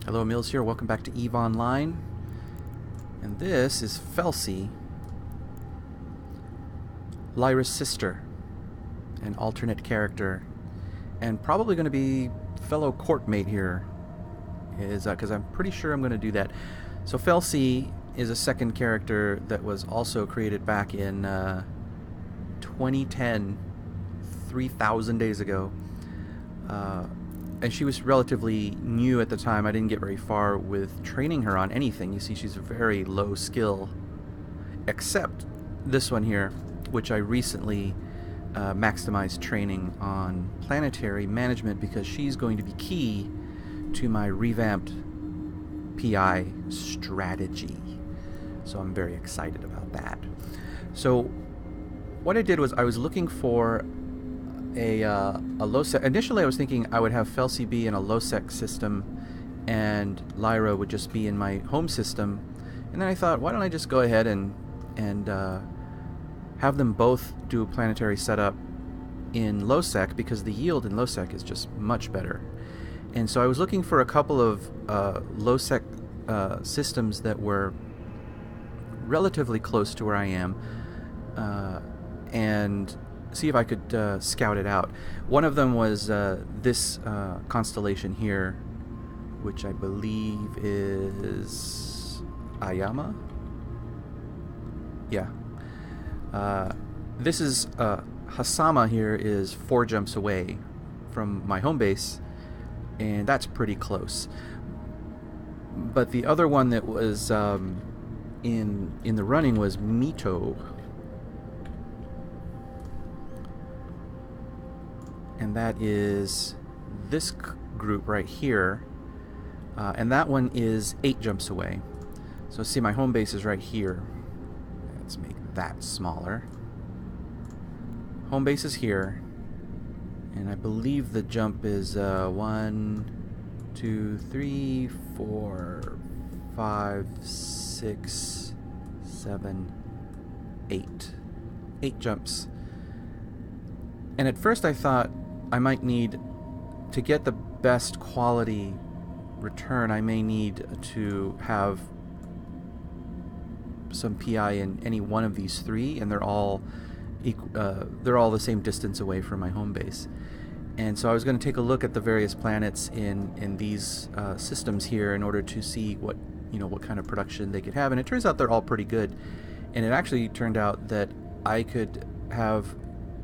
Hello, Mills here. Welcome back to EVE Online. And this is Felsy, Lyra's sister, an alternate character, and probably going to be fellow courtmate here, because I'm pretty sure I'm going to do that. So Felsy is a second character that was also created back in 2010, 3,000 days ago. And she was relatively new at the time. I didn't get very far with training her on anything. You see, she's very low skill, except this one here, which I recently maximized training on planetary management, because she's going to be key to my revamped PI strategy. So I'm very excited about that. So what I did was I was looking for a low-sec. Initially I was thinking I would have Felsy be in a low-sec system and Lyra would just be in my home system, and then I thought, why don't I just go ahead and have them both do a planetary setup in low-sec, because the yield in low-sec is just much better. And so I was looking for a couple of low-sec systems that were relatively close to where I am, and see if I could scout it out. One of them was this constellation here, which I believe is Ayama. Yeah. This is Hasama here is 4 jumps away from my home base, and that's pretty close. But the other one that was in the running was Mito. And that is this group right here, and that one is 8 jumps away. So see, my home base is right here. Let's make that smaller. Home base is here, and I believe the jump is 1, 2, 3, 4, 5, 6, 7, 8. 8 jumps. And at first I thought I might need, to get the best quality return, I may need to have some PI in any one of these 3, and they're all the same distance away from my home base. And so I was going to take a look at the various planets in these systems here in order to see what kind of production they could have. And it turns out they're all pretty good. And it actually turned out that I could have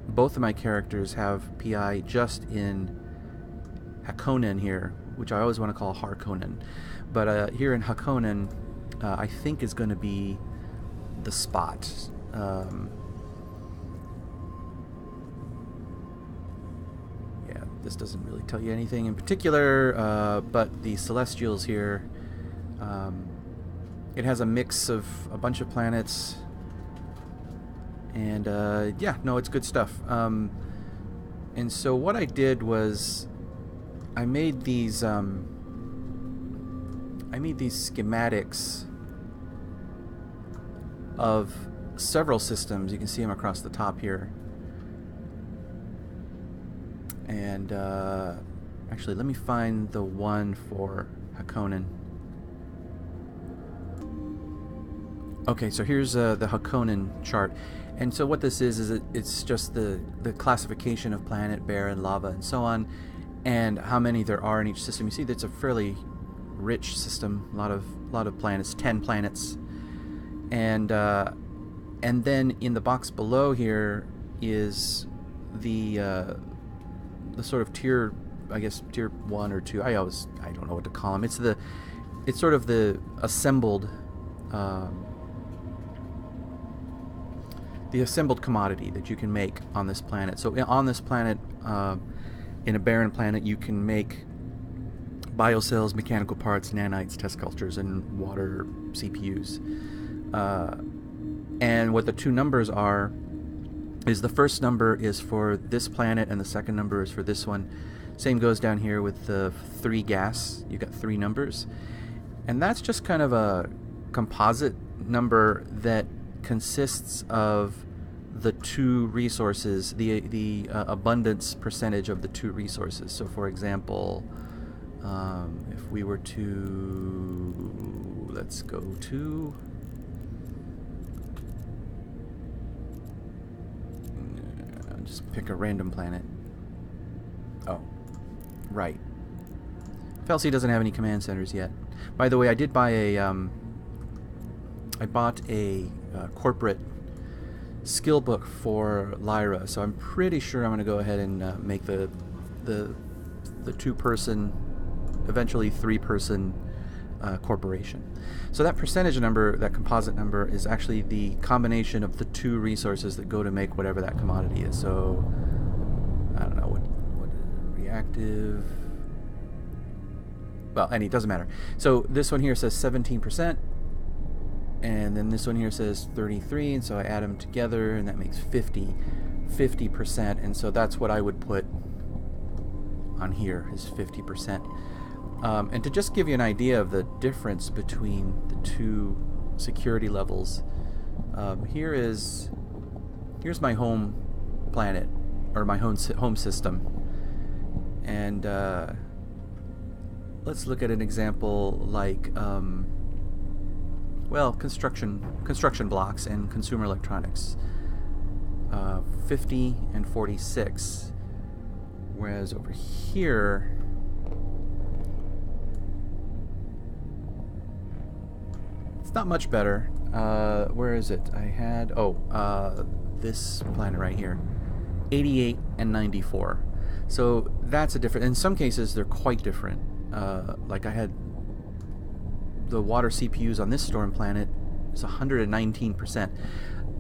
both of my characters have PI just in Hakonen here, which I always want to call Harkonnen. But here in Hakonen, I think is going to be the spot. Yeah, this doesn't really tell you anything in particular, but the Celestials here, it has a mix of a bunch of planets. And yeah, no, it's good stuff. And so what I did was I made these schematics of several systems. You can see them across the top here. And actually, let me find the one for Hakonen. Okay, so here's the Hakonen chart. And so what this is it's just the classification of planet, barren, lava, and so on, and how many there are in each system. You see, that's a fairly rich system, a lot of planets, 10 planets, and then in the box below here is the sort of tier, I guess tier 1 or 2. I don't know what to call them. It's sort of the assembled. The assembled commodity that you can make on this planet. So on this planet, in a barren planet, you can make biocells, mechanical parts, nanites, test cultures, and water CPUs. And what the 2 numbers are is the first number is for this planet and the second number is for this one. Same goes down here with the 3 gas. You got 3 numbers. And that's just kind of a composite number that consists of the 2 resources, the abundance percentage of the 2 resources. So for example, if if we were to, let's go to, just pick a random planet. Oh, right. Felsy doesn't have any command centers yet. By the way, I did buy a, I bought a corporate skill book for Lyra, so I'm pretty sure I'm going to go ahead and make the two-person, eventually three-person corporation. So that percentage number, that composite number, is actually the combination of the two resources that go to make whatever that commodity is. So I don't know what reactive. Well, it doesn't matter. So this one here says 17%, and then this one here says 33, and so I add them together, and that makes 50%, and so that's what I would put on here, is 50%. And to just give you an idea of the difference between the two security levels, here's my home planet, or my home system, and let's look at an example like, well, construction blocks and consumer electronics. 50 and 46. Whereas over here, it's not much better. Where is it? I had, this planet right here. 88 and 94. So that's a different, in some cases they're quite different. Like I had the water CPUs on this storm planet is 119%.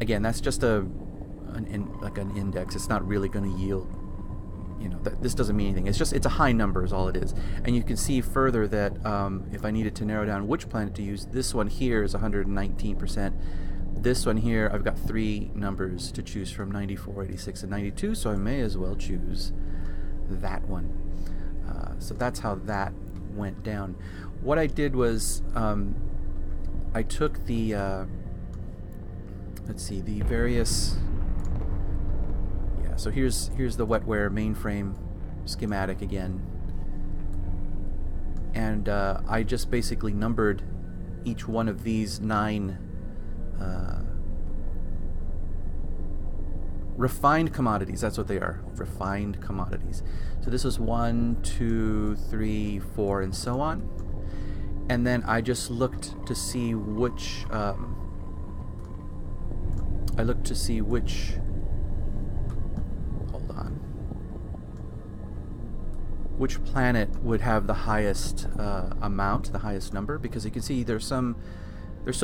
Again, that's just an index. It's not really going to yield, this doesn't mean anything. It's a high number is all it is. And you can see further that if I needed to narrow down which planet to use, this one here is 119%. This one here, I've got three numbers to choose from, 94, 86, and 92, so I may as well choose that one. So that's how that went down. What I did was I took the let's see, the various, so here's the wetware mainframe schematic again, and I just basically numbered each one of these 9 refined commodities. That's what they are, refined commodities. So this is 1, 2, 3, 4, and so on. And then I just looked to see which which planet would have the highest amount, the highest number, because you can see there's some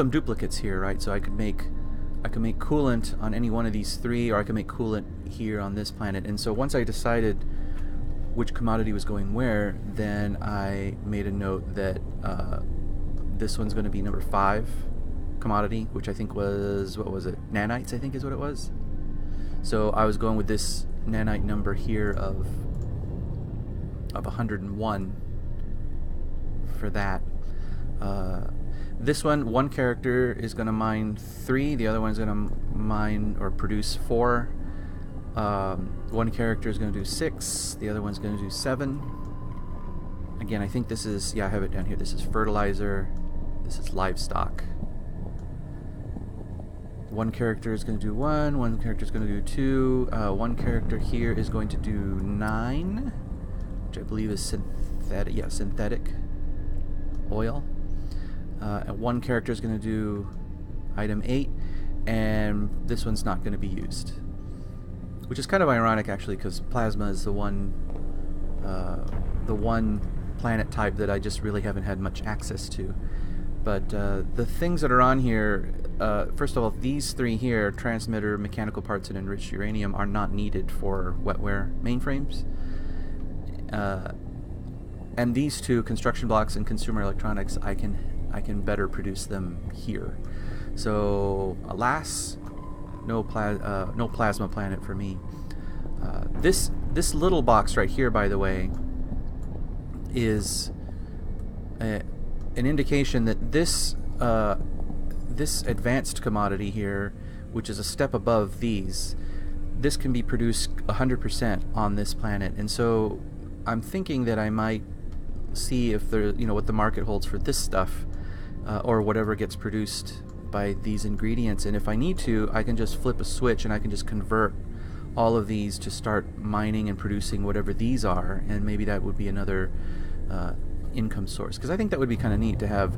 duplicates here, right? So I could make coolant on any one of these 3, or I could make coolant here on this planet. And so once I decided which commodity was going where, then I made a note that this one's going to be number 5 commodity, which I think was, what was it, nanites, I think is what it was. So I was going with this nanite number here of 101 for that. This one character is going to mine 3, the other one is going to mine or produce 4. One character is going to do 6, the other one's going to do 7. Again, I think this is, I have it down here. This is fertilizer, this is livestock. One character is going to do 1, one character is going to do 2, one character here is going to do 9, which I believe is synthetic oil. And one character is going to do item 8, and this one's not going to be used. Which is kind of ironic, actually, because plasma is the one planet type that I just really haven't had much access to. But the things that are on here, first of all, these 3 here, transmitter, mechanical parts, and enriched uranium, are not needed for wetware mainframes. And these 2, construction blocks and consumer electronics, I can better produce them here. So alas, no plasma planet for me. This little box right here, by the way, is an indication that this advanced commodity here, which is a step above these, this can be produced 100% on this planet. And so I'm thinking that I might see if there, what the market holds for this stuff, or whatever gets produced by these ingredients. And if I need to, I can just flip a switch and I can just convert all of these to start mining and producing whatever these are, and maybe that would be another income source. Because I think that would be kind of neat to have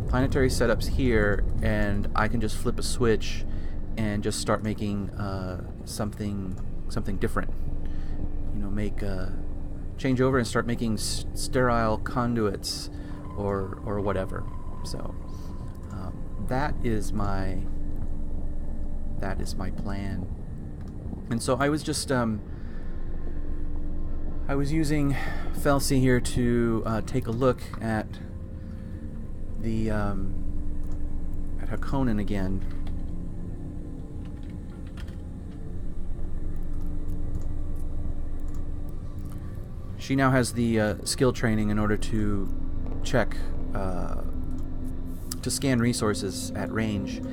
planetary setups here, and I can just flip a switch and just start making something different. Change over and start making sterile conduits or whatever. So that is my plan. And so I was just I was using Felsy here to take a look at the at Hakonen again. She now has the skill training in order to check, to scan resources at range.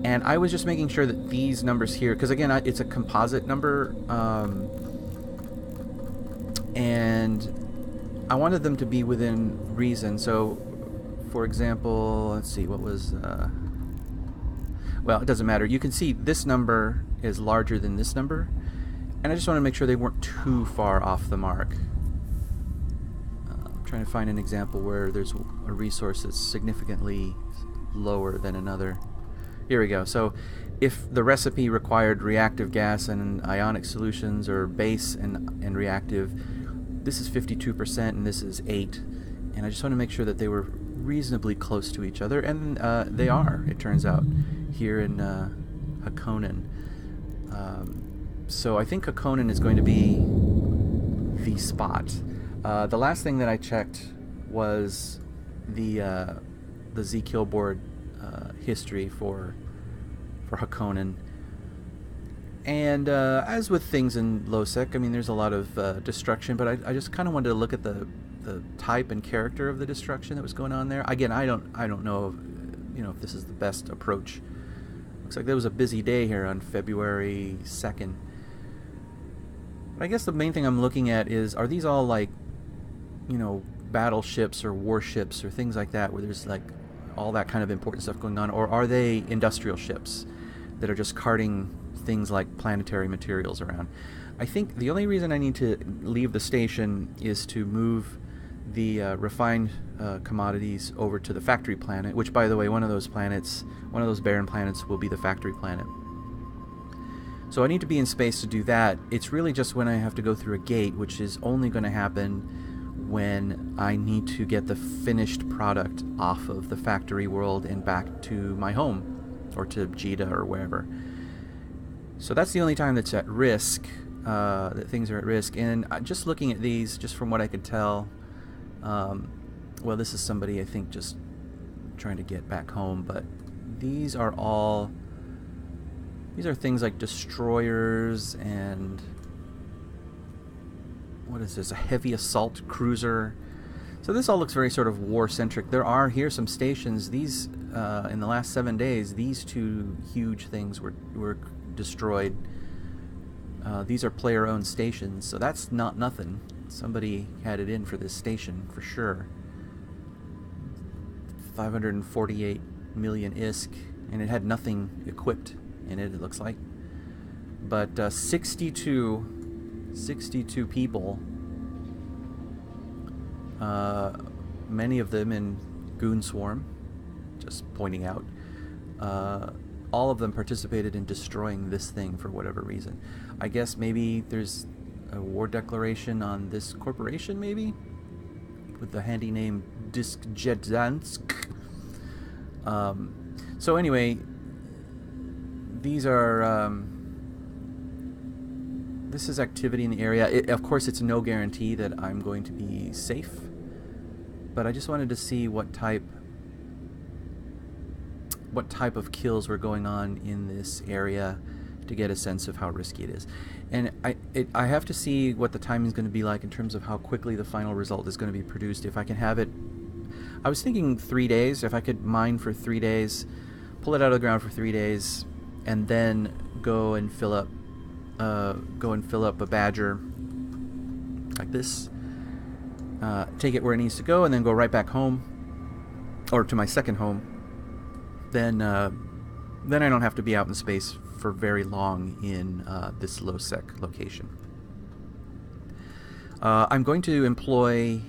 And I was just making sure that these numbers here, because again, it's a composite number, and I wanted them to be within reason. So, for example, let's see, what was, well, it doesn't matter. You can see this number is larger than this number, and I just want to make sure they weren't too far off the mark. Trying to find an example where there's a resource that's significantly lower than another. Here we go. So if the recipe required reactive gas and ionic solutions, or base and reactive, this is 52% and this is 8. And I just want to make sure that they were reasonably close to each other, and they are, it turns out, here in Hakonen. So I think Hakonen is going to be the spot. The last thing that I checked was the Z kill board history for Hakonen, and as with things in low-sec, I mean, there's a lot of destruction, but I just kind of wanted to look at the type and character of the destruction that was going on there. Again, I don't know if this is the best approach. Looks like there was a busy day here on February 2nd. But I guess the main thing I'm looking at is, are these all like battleships or warships or things like that, where there's like all that kind of important stuff going on, or are they industrial ships that are just carting things like planetary materials around? I think the only reason I need to leave the station is to move the refined commodities over to the factory planet, which, by the way, one of those barren planets will be the factory planet. So I need to be in space to do that. It's really just when I have to go through a gate, which is only going to happen when I need to get the finished product off of the factory world and back to my home, or to Jita or wherever. So that's the only time that's at risk, that things are at risk. And just looking at these, just from what I could tell, well, this is somebody, I think, just trying to get back home, but these are things like destroyers and what is this, a heavy assault cruiser. So this all looks very sort of war-centric. There are here some stations. These, in the last 7 days, these two huge things were destroyed. These are player-owned stations, so that's not nothing. Somebody had it in for this station, for sure. 548 million ISK, and it had nothing equipped in it, it looks like. But 62 people, many of them in Goon Swarm, just pointing out. All of them participated in destroying this thing for whatever reason. I guess maybe there's a war declaration on this corporation, maybe? With the handy name Diskjeddansk. So anyway, these are... this is activity in the area. Of course, it's no guarantee that I'm going to be safe, but I just wanted to see what type of kills were going on in this area to get a sense of how risky it is. And I have to see what the timing is going to be like in terms of how quickly the final result is going to be produced. If I can have it, I was thinking 3 days. If I could mine for 3 days, pull it out of the ground for 3 days, and then go and fill up a badger like this, take it where it needs to go, and then go right back home, or to my second home, then I don't have to be out in space for very long in this low-sec location. I'm going to employ...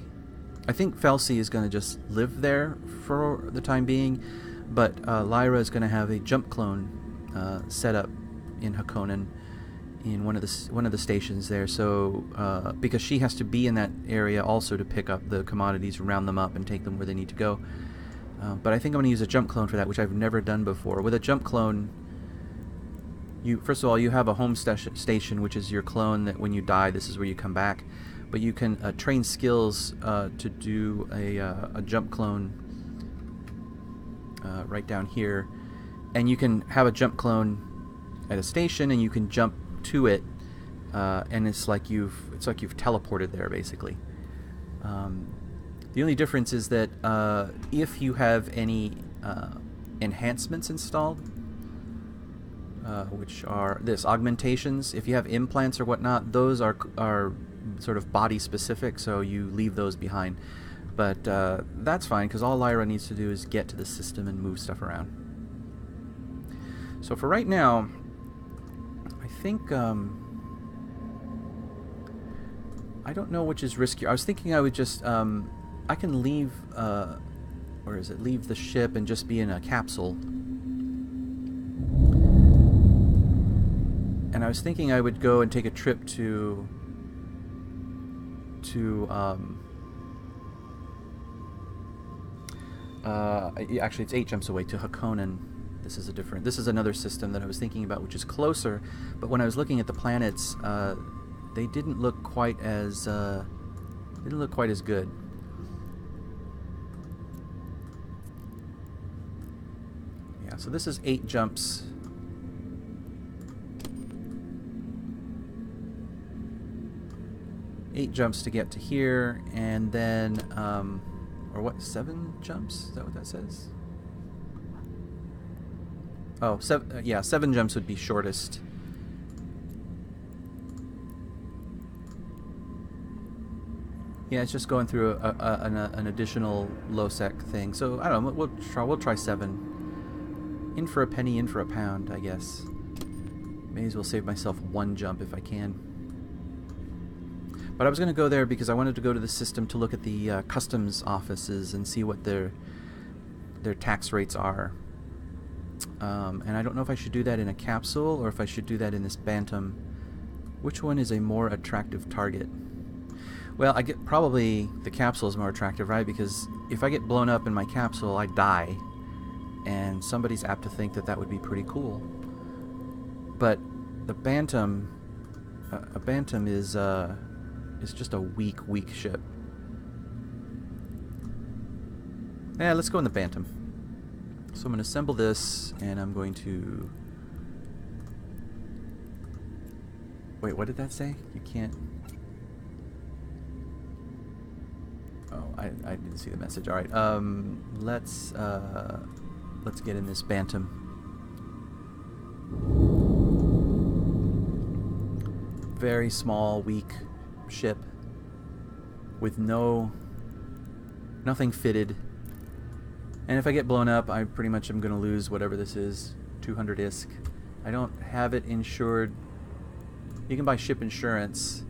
I think Felsy is going to just live there for the time being, but Lyra is going to have a jump clone set up in Hakonen in one of the stations there. So because she has to be in that area also to pick up the commodities, round them up, and take them where they need to go. But I think I'm going to use a jump clone for that, which I've never done before. With a jump clone, first of all, you have a home station, which is your clone that when you die, this is where you come back. But you can train skills to do a jump clone right down here, and you can have a jump clone at a station, and you can jump to it, and it's like you've teleported there basically. The only difference is that if you have any enhancements installed, which are augmentations, if you have implants or whatnot, those are sort of body specific, so you leave those behind. But that's fine, because all Lyra needs to do is get to the system and move stuff around. So for right now, I think I don't know which is riskier. I was thinking I would just I can leave leave the ship and just be in a capsule. And I was thinking I would go and take a trip to actually it's 8 jumps away, to Hakonen. This is another system that I was thinking about, which is closer, but when I was looking at the planets, they didn't look quite as good. Yeah, so this is 8 jumps. Eight jumps to get to here, and then, or what, 7 jumps? Is that what that says? Oh, yeah, 7 jumps would be shortest. Yeah, it's just going through an additional low-sec thing. So, I don't know, we'll try 7. In for a penny, in for a pound, I guess. May as well save myself 1 jump if I can. But I was going to go there because I wanted to go to the system to look at the customs offices and see what their tax rates are. And I don't know if I should do that in a capsule or if I should do that in this Bantam. Which one is a more attractive target? Well, probably the capsule is more attractive, right? Because if I get blown up in my capsule, I die. And somebody's apt to think that would be pretty cool. But the Bantam... a Bantam is just a weak ship. Yeah, let's go in the Bantam. So I'm going to assemble this, and I'm going to... Wait, what did that say? You can't... Oh, I didn't see the message. All right, let's get in this Bantam. Very small, weak ship with nothing fitted, and if I get blown up, I pretty much am going to lose whatever this is, 200 ISK. I don't have it insured. You can buy ship insurance,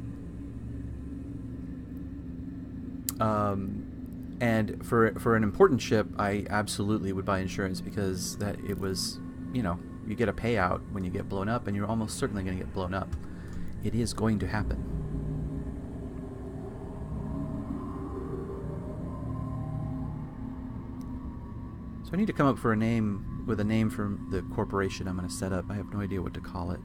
and for an important ship, I absolutely would buy insurance, because it was, you get a payout when you get blown up, and you're almost certainly going to get blown up. It is going to happen. So I need to come up with a name for the corporation I'm going to set up. I have no idea what to call it.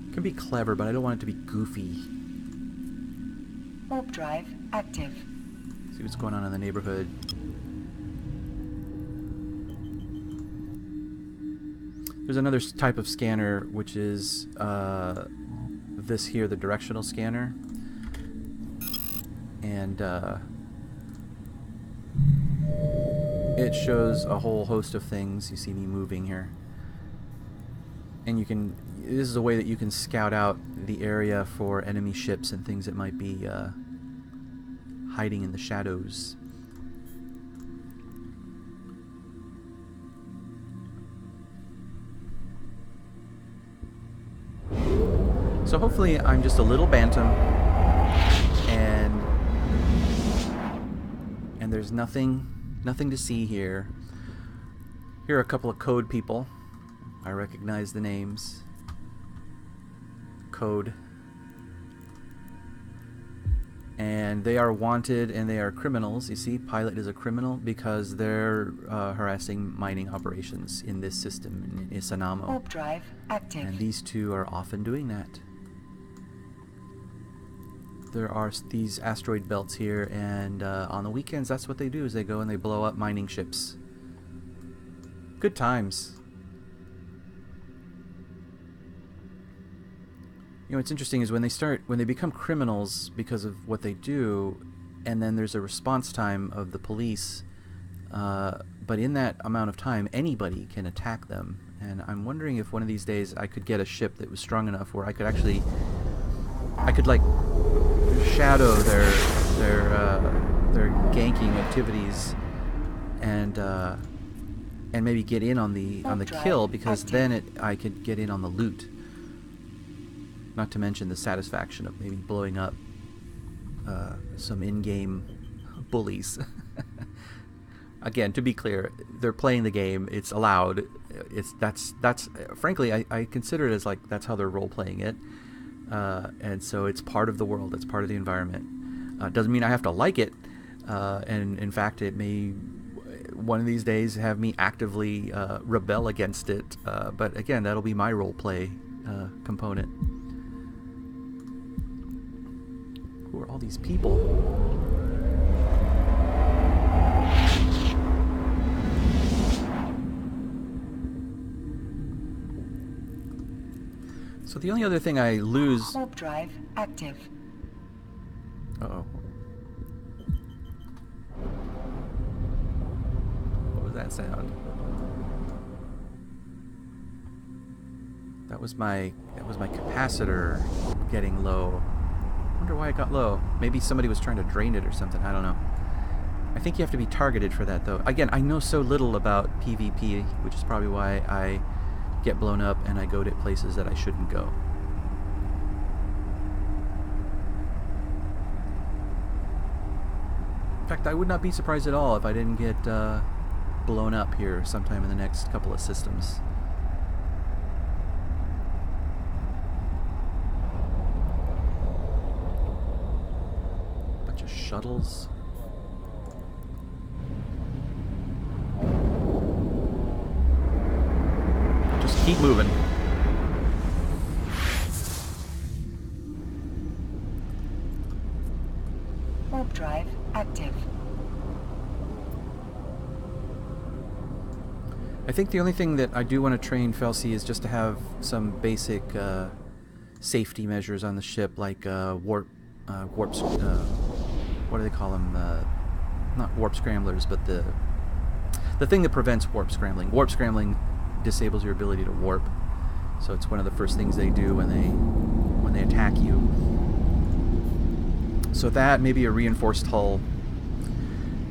It can be clever, but I don't want it to be goofy. Warp drive active. See what's going on in the neighborhood. There's another type of scanner, which is this here, the directional scanner. And it shows a whole host of things. You see me moving here. And this is a way that you can scout out the area for enemy ships and things that might be hiding in the shadows. So hopefully I'm just a little bantam, and there's nothing to see here. Here are a couple of code people. I recognize the names. Code. And they are wanted and they are criminals. You see, Pilot is a criminal because they're harassing mining operations in this system in Isanamo. Warp drive active. And these two are often doing that. There are these asteroid belts here, and on the weekends that's what they do, is they go and they blow up mining ships. Good times. You know, what's interesting is when they become criminals because of what they do, and then there's a response time of the police, but in that amount of time anybody can attack them. And I'm wondering if one of these days I could get a ship that was strong enough where I could actually like shadow their ganking activities and maybe get in on the kill, because then I could get in on the loot. Not to mention the satisfaction of maybe blowing up some in-game bullies. Again, to be clear, they're playing the game. It's allowed. That's frankly, I consider it as like that's how they're role-playing it. And so it's part of the world. It's part of the environment. Doesn't mean I have to like it. And in fact, it may one of these days have me actively rebel against it. But again, that'll be my role-play component. Who are all these people? So the only other thing I lose... Warp drive active. Uh-oh. What was that sound? That was my capacitor getting low. I wonder why it got low. Maybe somebody was trying to drain it or something. I don't know. I think you have to be targeted for that, though. Again, I know so little about PvP, which is probably why I get blown up and I go to places that I shouldn't go. In fact, I would not be surprised at all if I didn't get blown up here sometime in the next couple of systems. Bunch of shuttles. Just keep moving. Warp drive active. I think the only thing that I do want to train Felsy is just to have some basic safety measures on the ship, like warps. What do they call them? Not warp scramblers, but the thing that prevents warp scrambling. Warp scrambling disables your ability to warp, so it's one of the first things they do when they attack you. So that, maybe a reinforced hull.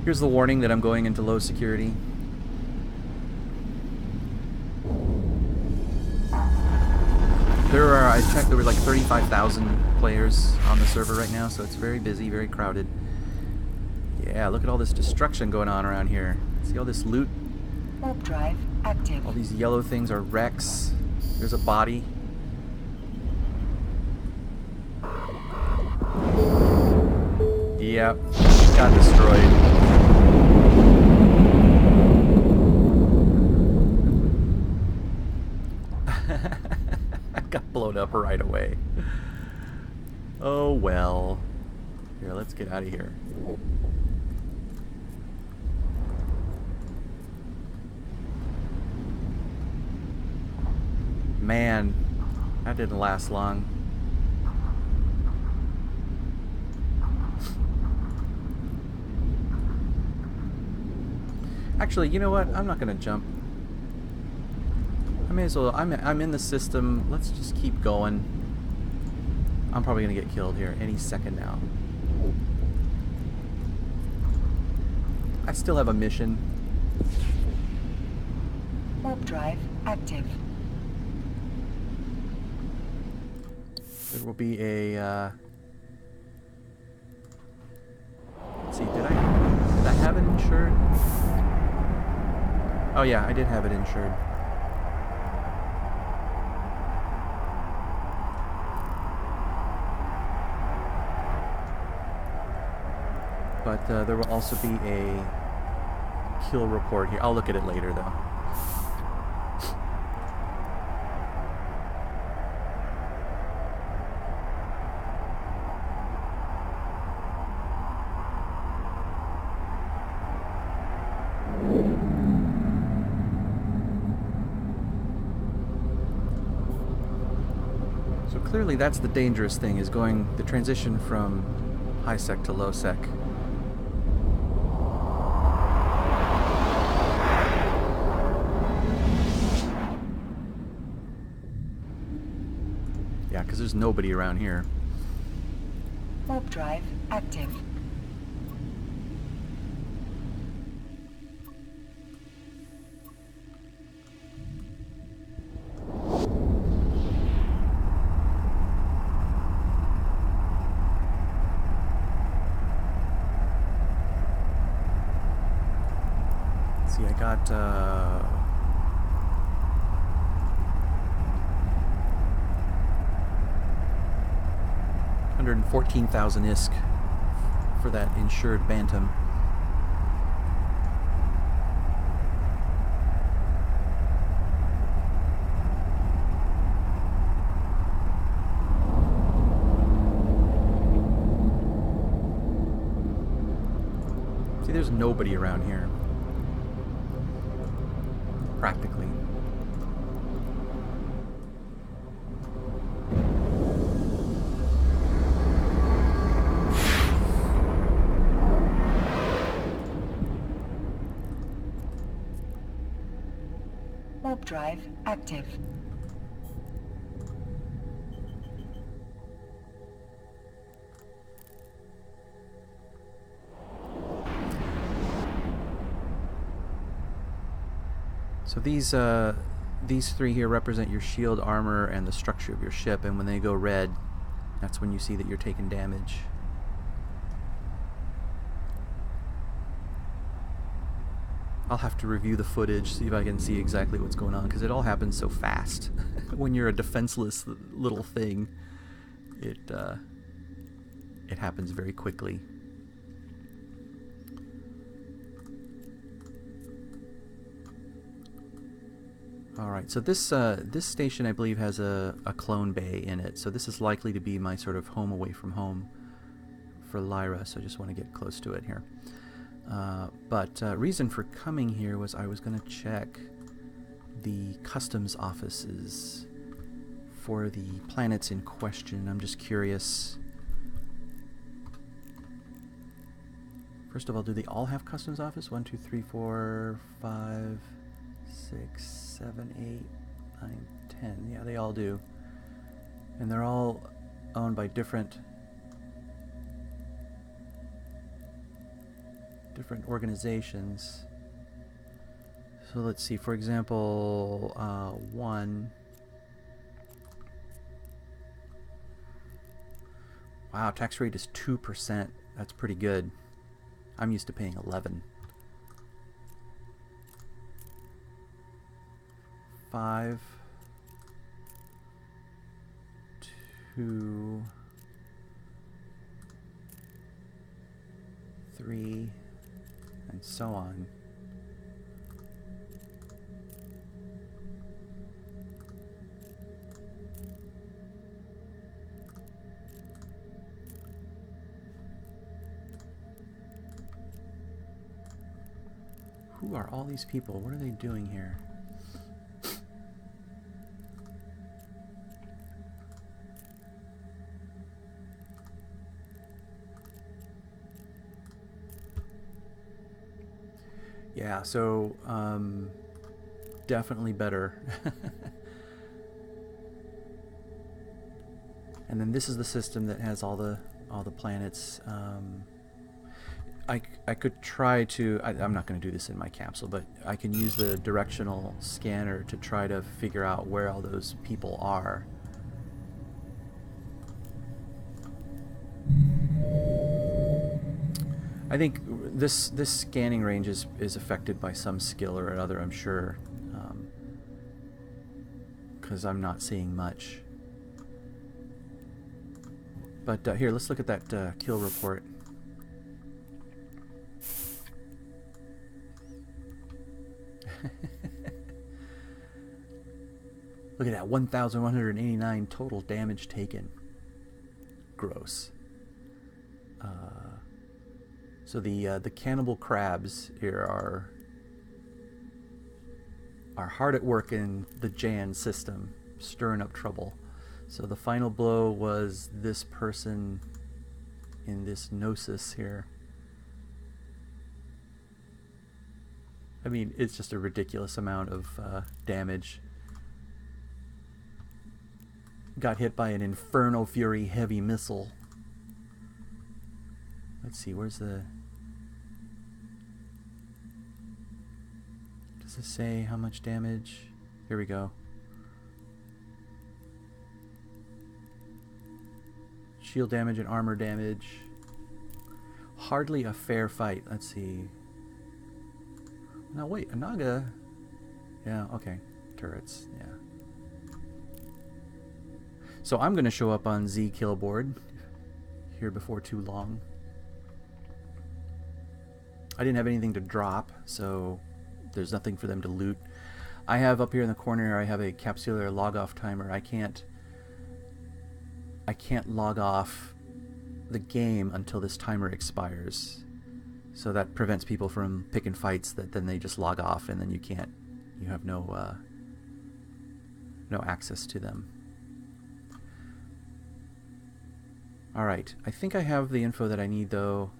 Here's the warning that I'm going into low security. I checked, there were like 35,000 players on the server right now, so it's very busy, very crowded. Yeah, look at all this destruction going on around here. See all this loot? Warp drive active. All these yellow things are wrecks. There's a body. Yep, got destroyed. Got blown up right away. Oh well. Here, let's get out of here. Man, that didn't last long. Actually, you know what? I'm not gonna jump. I'm may as well. I'm in the system. Let's just keep going. I'm probably gonna get killed here any second now. I still have a mission. Warp drive active. There will be a. Let's see. Did I have it insured? Oh yeah, I did have it insured. But there will also be a kill report here. I'll look at it later, though. So clearly that's the dangerous thing, is going the transition from high sec to low sec. Yeah, because there's nobody around here. Warp drive active. See, I got 114,000 ISK for that insured Bantam. See, there's nobody around here. Practically. Warp drive active. So these three here represent your shield, armor, and the structure of your ship, and when they go red, that's when you see that you're taking damage. I'll have to review the footage, see if I can see exactly what's going on, because it all happens so fast. When you're a defenseless little thing, it happens very quickly. Alright, so this station, I believe, has a clone bay in it, so this is likely to be my sort of home away from home for Lyra, so I just want to get close to it here. But reason for coming here was I was going to check the customs offices for the planets in question. I'm just curious. First of all, do they all have customs office? 1, 2, 3, 4, 5, 6, 7, 8, 9, 10. Yeah, they all do. And they're all owned by different organizations. So let's see, for example, one. Wow, tax rate is 2%. That's pretty good. I'm used to paying 11. 5, 2, 3, and so on. Who are all these people? What are they doing here? Yeah, so definitely better. And then this is the system that has all the planets. I could try to. I'm not going to do this in my capsule, but I can use the directional scanner to try to figure out where all those people are. I think this scanning range is affected by some skill or another, I'm sure, because I'm not seeing much. But here, let's look at that kill report. Look at that, 1,189 total damage taken. Gross. So the cannibal crabs here are hard at work in the Jan system, stirring up trouble. So the final blow was this person in this gnosis here. I mean, it's just a ridiculous amount of damage. Got hit by an Inferno Fury heavy missile. Let's see, where's the... Does it say how much damage? Here we go. Shield damage and armor damage. Hardly a fair fight. Let's see. No, wait, a Naga. Yeah, okay. Turrets, yeah. So I'm going to show up on Z kill board here before too long. I didn't have anything to drop, so there's nothing for them to loot. I have up here in the corner, I have a capsular log off timer. I can't log off the game until this timer expires. So that prevents people from picking fights that then they just log off and then you have no access to them. Alright, I think I have the info that I need though.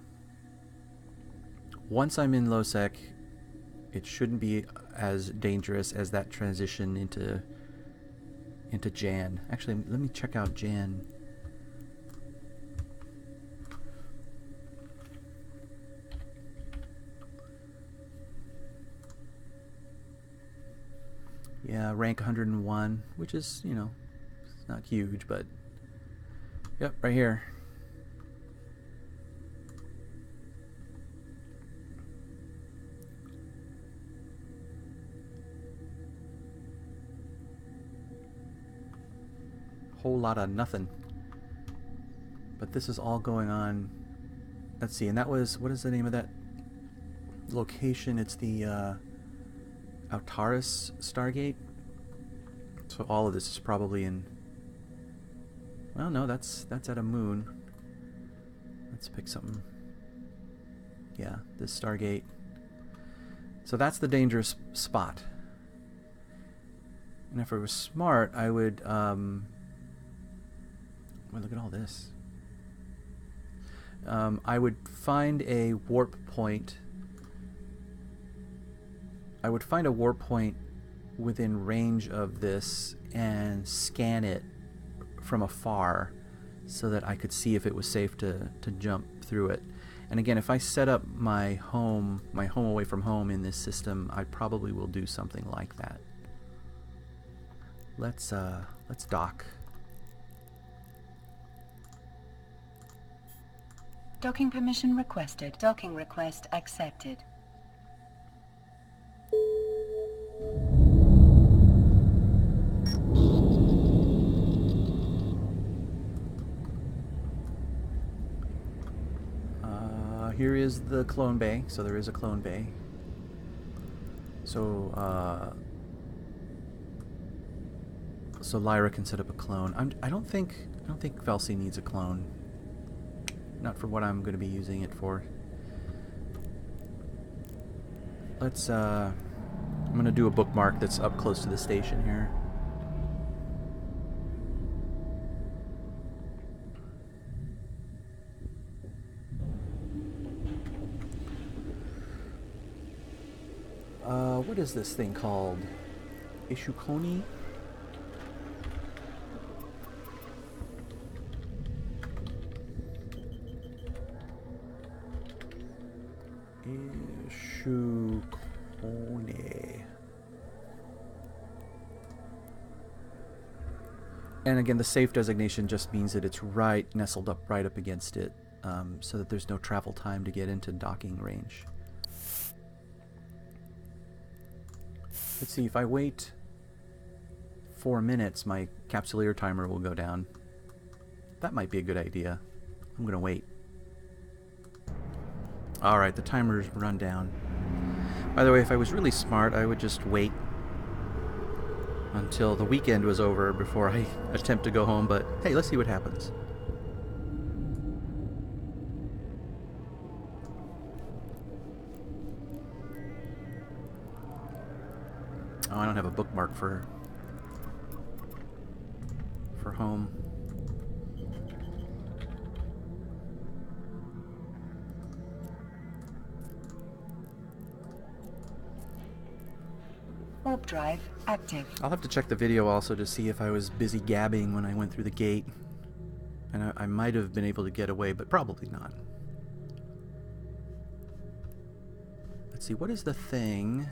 Once I'm in low-sec, it shouldn't be as dangerous as that transition into Jan. Actually, let me check out Jan. Yeah, rank 101, which is, you know, it's not huge, but yep, right here. Whole lot of nothing. But this is all going on. Let's see, and that was, what is the name of that location? It's the Altaris Stargate. So all of this is probably in... Well, no, that's at a moon. Let's pick something. Yeah, this Stargate. So that's the dangerous spot. And if I was smart, I would... Well, look at all this. I would find a warp point. I would find a warp point within range of this and scan it from afar so that I could see if it was safe to jump through it. And again, if I set up my home away from home in this system, I probably will do something like that. Let's dock. Docking permission requested. Docking request accepted. Here is the clone bay, so there is a clone bay. So so Lyra can set up a clone. I don't think Felsy needs a clone. Not for what I'm going to be using it for. Let's I'm going to do a bookmark that's up close to the station here. What is this thing called? Ishukoni? Ishukone. And again, the safe designation just means that it's right nestled up right up against it, so that there's no travel time to get into docking range. Let's see, if I wait 4 minutes, my capsuleer timer will go down. That might be a good idea. I'm gonna wait. Alright, the timer's run down. By the way, if I was really smart, I would just wait until the weekend was over before I attempt to go home, but hey, let's see what happens. Oh, I don't have a bookmark for home. Warp drive active. I'll have to check the video also to see if I was busy gabbing when I went through the gate. And I might have been able to get away, but probably not. Let's see, what is the thing?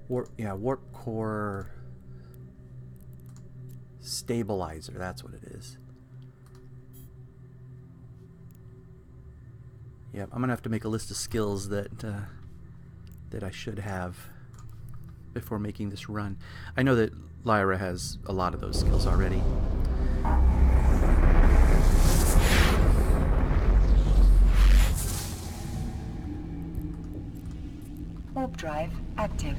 Warp core stabilizer, that's what it is. Yep, I'm gonna have to make a list of skills that I should have before making this run. I know that Lyra has a lot of those skills already. Warp drive active.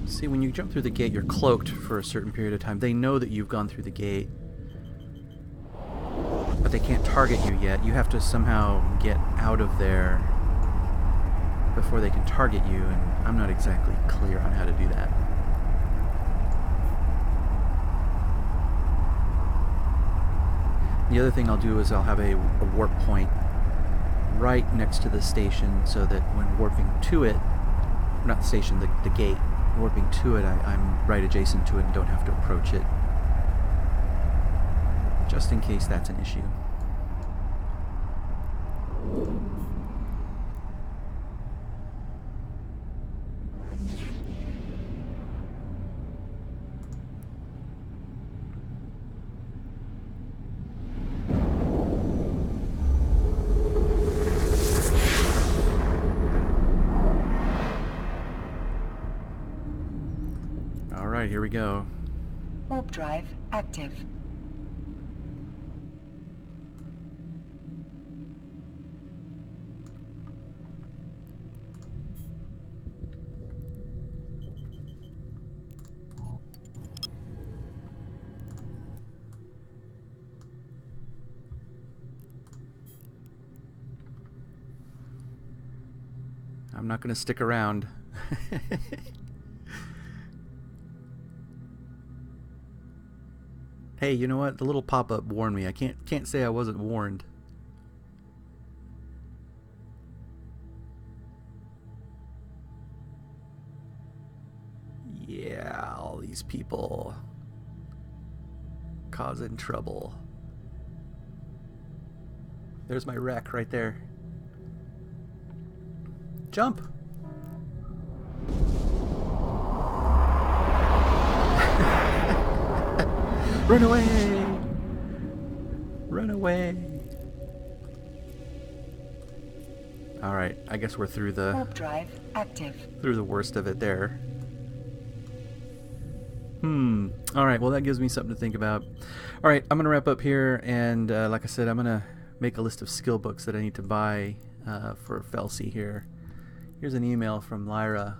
See, when you jump through the gate, you're cloaked for a certain period of time. They know that you've gone through the gate, but they can't target you yet. You have to somehow get out of there before they can target you, and I'm not exactly clear on how to do that. The other thing I'll do is I'll have a warp point right next to the station so that when warping to it, not the station, the gate, warping to it, I'm right adjacent to it and don't have to approach it. Just in case that's an issue. Alright, here we go. Warp drive active. I'm not going to stick around. Hey, you know what? The little pop-up warned me. I can't say I wasn't warned. Yeah, all these people causing trouble. There's my wreck right there. Jump! Run away! Run away! Alright, I guess we're through the Warp drive active. through the worst of it there. Alright, well that gives me something to think about. Alright, I'm gonna wrap up here, and like I said, I'm gonna make a list of skill books that I need to buy for Felsy here. Here's an email from Lyra.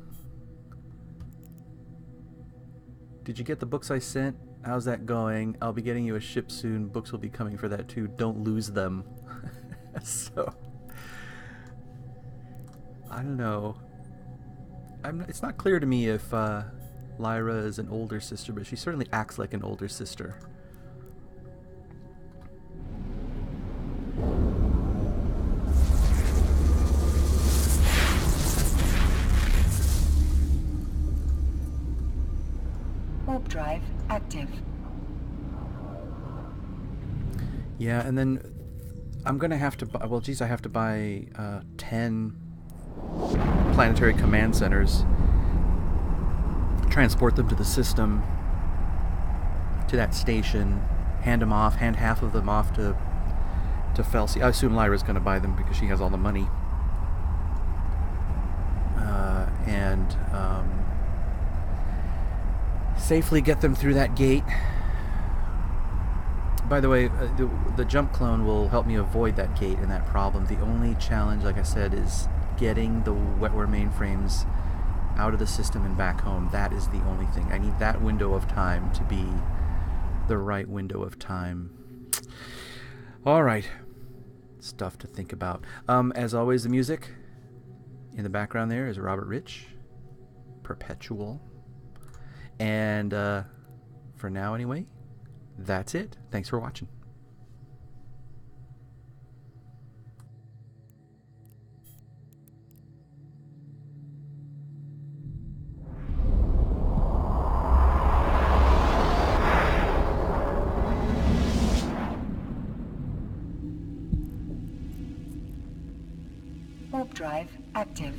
Did you get the books I sent? How's that going? I'll be getting you a ship soon. Books will be coming for that too. Don't lose them. So, I don't know. It's not clear to me if Lyra is an older sister, but she certainly acts like an older sister. Warp drive active. Yeah, and then I'm gonna have to buy. Well, geez, I have to buy 10 planetary command centers. Transport them to the system, to that station, hand half of them off to Felsy. I assume Lyra's going to buy them because she has all the money. And safely get them through that gate. By the way, the jump clone will help me avoid that gate and that problem. The only challenge, like I said, is getting the wetware mainframes out of the system and back home. That is the only thing. I need that window of time to be the right window of time. All right. Stuff to think about. As always, the music in the background there is Robert Rich, Perpetual. And for now, anyway, that's it. Thanks for watching. Warp drive active.